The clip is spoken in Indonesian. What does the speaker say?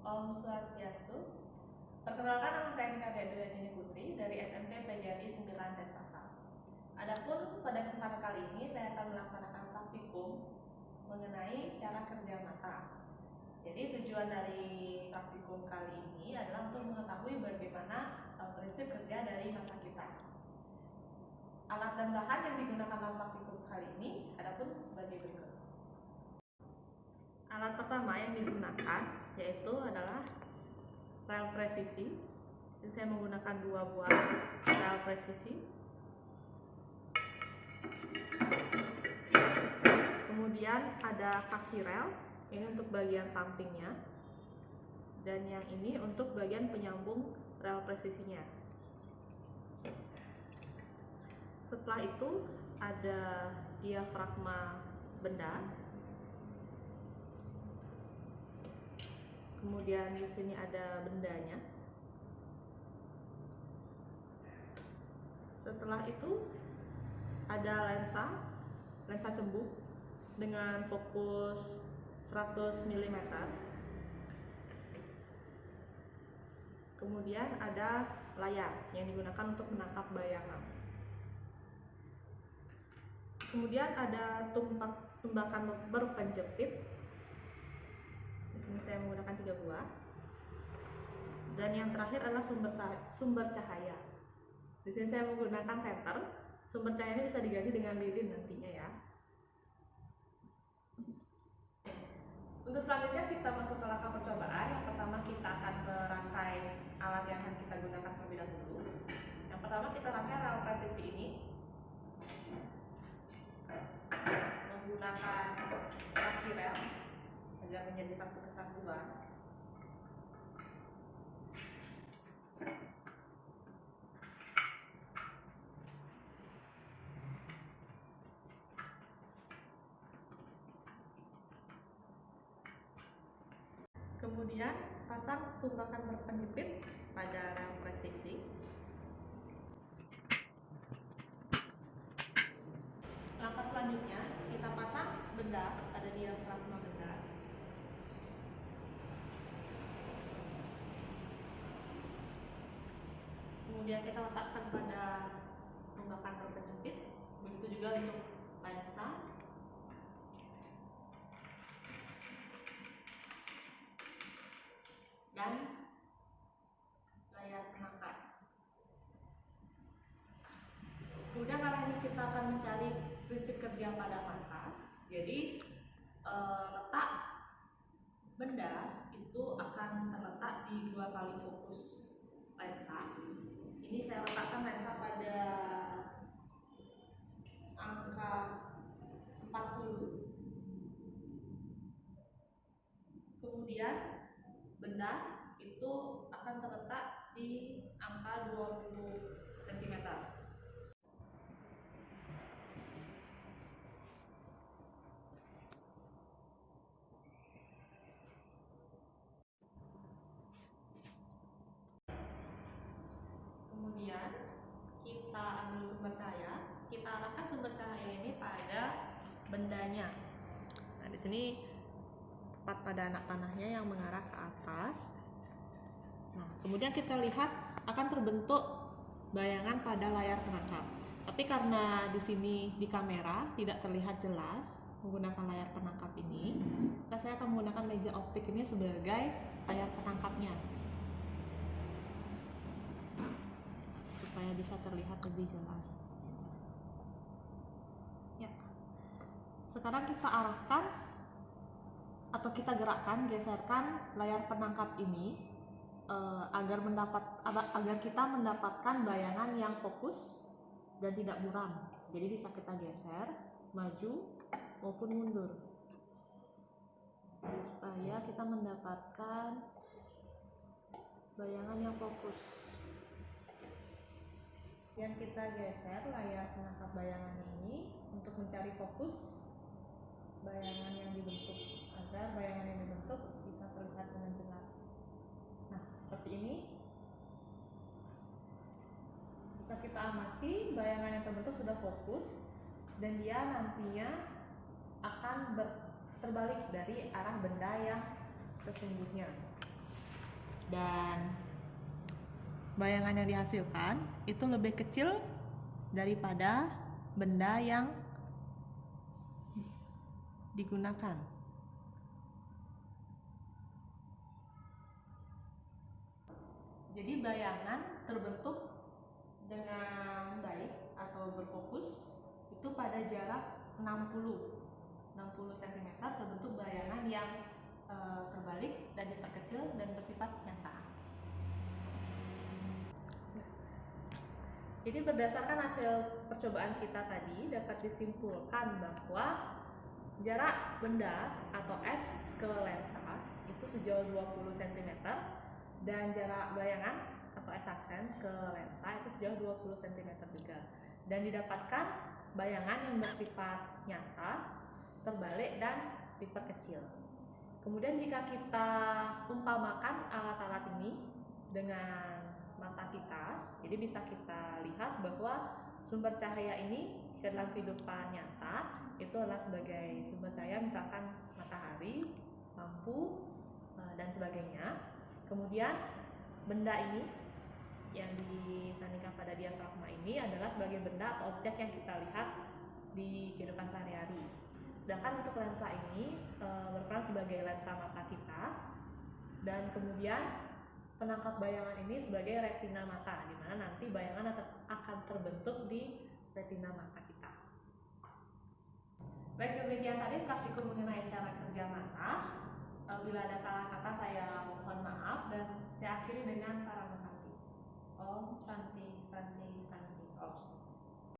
Om Swastiastu. Perkenalkan, nama saya Nika Dwi Putri dari SMP PGRI 9 Denpasar. Adapun pada kesempatan kali ini saya akan melaksanakan praktikum mengenai cara kerja mata. Jadi tujuan dari praktikum kali ini adalah untuk mengetahui bagaimana prinsip kerja dari mata kita. Alat dan bahan yang digunakan dalam praktikum kali ini adapun sebagai berikut. Alat pertama yang digunakan yaitu adalah rel presisi. Jadi saya menggunakan 2 buah rel presisi. Kemudian ada kaki rel, ini untuk bagian sampingnya, dan yang ini untuk bagian penyambung rel presisinya. Setelah itu ada diafragma benda. Kemudian di sini ada bendanya. Setelah itu ada lensa cembung dengan fokus 100 mm. Kemudian ada layar yang digunakan untuk menangkap bayangan. Kemudian ada tumbakan berpenjepit. Di sini saya menggunakan 3 buah. Dan yang terakhir adalah sumber cahaya. Di sini saya menggunakan senter. Sumber cahaya ini bisa diganti dengan lilin nantinya ya. Untuk selanjutnya kita masuk ke langkah percobaan. Yang pertama kita akan merangkai alat yang akan kita gunakan terlebih dahulu. Yang pertama kita rangkai rel presisi ini menggunakan kaki rel agar menjadi satu kesatuan. Kemudian pasang tumbakan berpenjepit pada rel presisi. Langkah selanjutnya kita pasang benda pada diafragma benda. Kemudian kita letakkan pada tumbakan berpenjepit. Begitu juga untuk lensa. Dan layar penangkap. Kemudian karena ini kita akan mencari prinsip kerja pada mata, jadi letak benda itu akan terletak di 2 kali fokus lensa. Ini saya letakkan lensa pada angka 40. Kemudian benda itu akan terletak di angka 20 cm. Kemudian kita ambil sumber cahaya, kita arahkan sumber cahaya ini pada bendanya. Nah, di sini tepat pada anak panahnya yang mengarah ke atas. Nah, kemudian kita lihat akan terbentuk bayangan pada layar penangkap. Tapi karena di sini di kamera tidak terlihat jelas menggunakan layar penangkap ini, maka saya akan menggunakan meja optik ini sebagai layar penangkapnya supaya bisa terlihat lebih jelas. Ya. Sekarang kita arahkan atau kita geserkan layar penangkap ini agar kita mendapatkan bayangan yang fokus dan tidak buram. Jadi bisa kita geser maju maupun mundur supaya kita mendapatkan bayangan yang fokus. Yang kita geser layar penangkap bayangan ini untuk mencari fokus bayangan yang dibentuk, agar bayangan yang dibentuk bisa terlihat dengan jelas. Nah, seperti ini bisa kita amati bayangan yang terbentuk sudah fokus dan dia nantinya akan terbalik dari arah benda yang sesungguhnya. dan bayangan yang dihasilkan itu lebih kecil daripada benda yang digunakan. Jadi bayangan terbentuk dengan baik atau berfokus itu pada jarak 60 cm terbentuk bayangan yang terbalik dan diperkecil dan bersifat nyata. Jadi berdasarkan hasil percobaan kita tadi dapat disimpulkan bahwa jarak benda atau es ke lensa itu sejauh 20 cm dan jarak bayangan atau es aksen ke lensa itu sejauh 20 cm juga. Dan didapatkan bayangan yang bersifat nyata, terbalik dan diperkecil. Kemudian jika kita umpamakan alat-alat ini dengan mata kita, jadi bisa kita lihat bahwa sumber cahaya ini jika dalam kehidupan nyata itu adalah sebagai sumber cahaya misalkan matahari, lampu, dan sebagainya. Kemudian benda ini yang disandingkan pada diafragma ini adalah sebagai benda atau objek yang kita lihat di kehidupan sehari-hari. Sedangkan untuk lensa ini berperan sebagai lensa mata kita, dan kemudian penangkap bayangan ini sebagai retina mata, di mana nanti bayangan akan terbentuk di retina mata kita. Baik, demikian tadi praktikum mengenai cara kerja mata. Bila ada salah kata saya mohon maaf dan saya akhiri dengan Paramasanti. Om Santi Santi.